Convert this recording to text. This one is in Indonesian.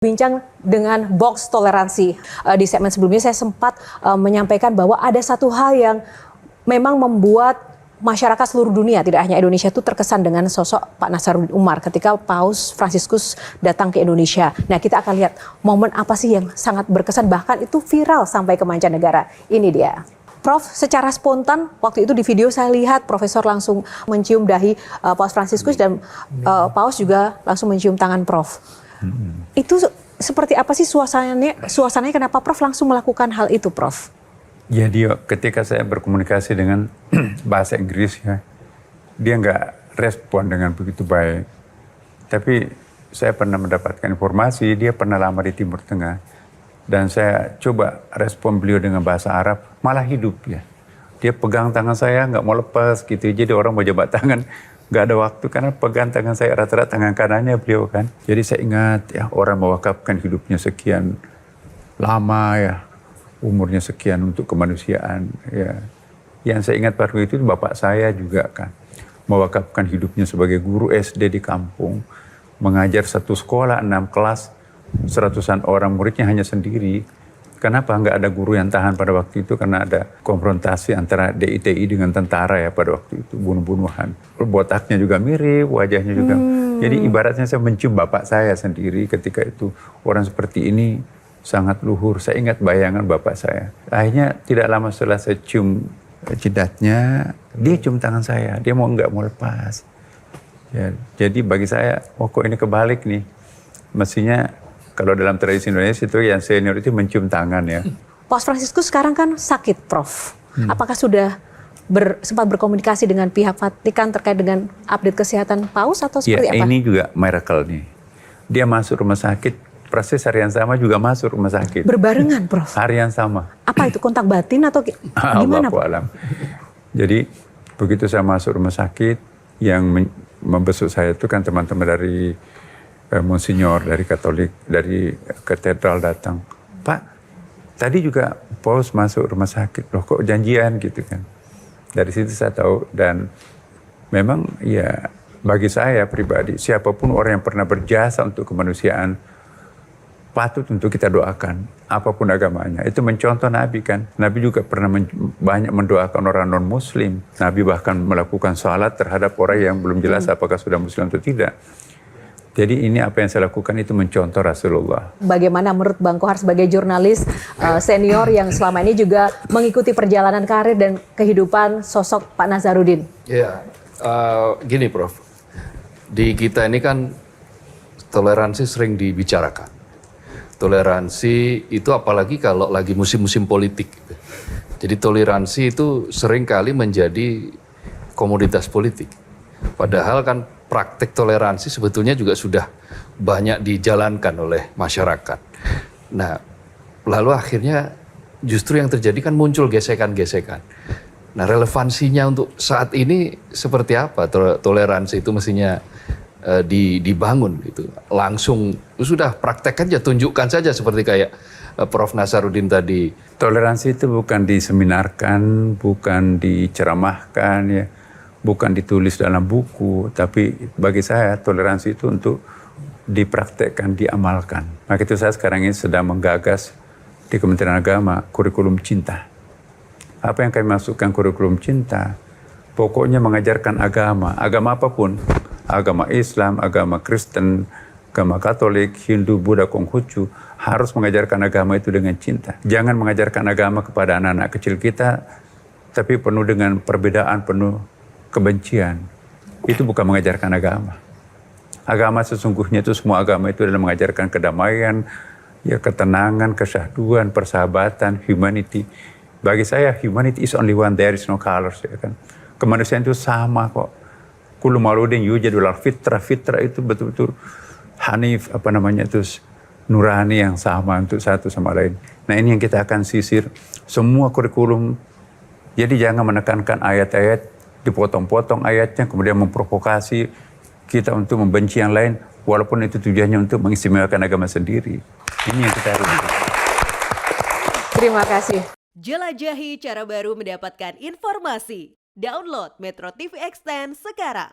Bincang dengan box toleransi. Di segmen sebelumnya saya sempat menyampaikan bahwa ada satu hal yang memang membuat masyarakat seluruh dunia, tidak hanya Indonesia, itu terkesan dengan sosok Pak Nasaruddin Umar ketika Paus Fransiskus datang ke Indonesia. Nah, kita akan lihat momen apa sih yang sangat berkesan, bahkan itu viral sampai ke mancanegara. Ini dia. Prof, secara spontan waktu itu di video saya lihat Profesor langsung mencium dahi Paus Fransiskus dan Paus juga langsung mencium tangan Prof. Itu seperti apa sih suasananya kenapa Prof langsung melakukan hal itu, Prof? Jadi ketika saya berkomunikasi dengan bahasa Inggris, ya, dia nggak respon dengan begitu baik. Tapi saya pernah mendapatkan informasi dia pernah lama di Timur Tengah. Dan saya coba respon beliau dengan bahasa Arab, malah hidup ya. Dia pegang tangan saya, nggak mau lepas gitu. Jadi orang mau jabat tangan, nggak ada waktu karena pegang tangan saya rata-rata tangan kanannya beliau kan. Jadi saya ingat ya orang mewakafkan hidupnya sekian lama ya, umurnya sekian untuk kemanusiaan ya. Yang saya ingat baru itu bapak saya juga kan mewakafkan hidupnya sebagai guru SD di kampung, mengajar satu sekolah 6 kelas, seratusan orang muridnya hanya sendiri. Kenapa nggak ada guru yang tahan pada waktu itu? Karena ada konfrontasi antara DITI dengan tentara ya pada waktu itu, bunuh-bunuhan. Botaknya juga mirip, wajahnya juga. Jadi ibaratnya saya mencium bapak saya sendiri ketika itu. Orang seperti ini sangat luhur. Saya ingat bayangan bapak saya. Akhirnya tidak lama setelah saya cium jidatnya, dia cium tangan saya. Dia nggak mau lepas. Ya, jadi bagi saya, oh kok ini kebalik nih. Mestinya kalau dalam tradisi Indonesia itu yang senior itu mencium tangan ya. Paus Fransiskus sekarang kan sakit, Prof. Apakah sudah sempat berkomunikasi dengan pihak Vatikan terkait dengan update kesehatan Paus atau seperti apa? Ini juga miracle nih. Dia masuk rumah sakit, proses hari yang sama juga masuk rumah sakit. Berbarengan, Prof? Hari yang sama. Apa itu, kontak batin atau gimana, Prof? Jadi begitu saya masuk rumah sakit, yang membesuk saya itu kan teman-teman dari Monsinyur dari Katolik, dari katedral datang. Pak, tadi juga Paus masuk rumah sakit. Loh kok janjian gitu kan. Dari situ saya tahu dan memang ya bagi saya pribadi, siapapun orang yang pernah berjasa untuk kemanusiaan, patut untuk kita doakan. Apapun agamanya. Itu mencontoh Nabi kan. Nabi juga pernah banyak mendoakan orang non-Muslim. Nabi bahkan melakukan salat terhadap orang yang belum jelas apakah sudah Muslim atau tidak. Jadi ini apa yang saya lakukan itu mencontoh Rasulullah. Bagaimana menurut Bang Kohar sebagai jurnalis senior yang selama ini juga mengikuti perjalanan karir dan kehidupan sosok Pak Nasaruddin? Ya, gini Prof. Di kita ini kan toleransi sering dibicarakan. Toleransi itu apalagi kalau lagi musim-musim politik. Jadi toleransi itu sering kali menjadi komoditas politik. Padahal kan praktek toleransi sebetulnya juga sudah banyak dijalankan oleh masyarakat. Nah, lalu akhirnya justru yang terjadi kan muncul gesekan-gesekan. Nah, relevansinya untuk saat ini seperti apa toleransi itu mestinya dibangun gitu. Langsung sudah praktekkan aja, tunjukkan saja seperti kayak Prof. Nasaruddin tadi. Toleransi itu bukan diseminarkan, bukan diceramahkan ya. Bukan ditulis dalam buku, tapi bagi saya toleransi itu untuk dipraktekkan, diamalkan. Maka itu saya sekarang ini sedang menggagas di Kementerian Agama kurikulum cinta. Apa yang kami masukkan kurikulum cinta? Pokoknya mengajarkan agama apapun. Agama Islam, agama Kristen, agama Katolik, Hindu, Buddha, Konghucu, harus mengajarkan agama itu dengan cinta. Jangan mengajarkan agama kepada anak-anak kecil kita, tapi penuh dengan perbedaan, penuh kebencian. Itu bukan mengajarkan agama. Agama sesungguhnya itu semua agama itu adalah mengajarkan kedamaian, ya ketenangan, kesyahduan, persahabatan, humanity. Bagi saya humanity is only one, there is no colors ya kan. Kemanusiaan itu sama kok. Kullu mauludin yujadu alal fitrah. Fitrah itu betul-betul hanif itu nurani yang sama untuk satu sama lain. Nah, ini yang kita akan sisir semua kurikulum. Jadi jangan menekankan ayat-ayat, dipotong-potong ayatnya, kemudian memprovokasi kita untuk membenci yang lain, walaupun itu tujuannya untuk mengistimewakan agama sendiri. Ini yang kita harus. Terima kasih. Jelajahi cara baru mendapatkan informasi. Download Metro TV Extend sekarang.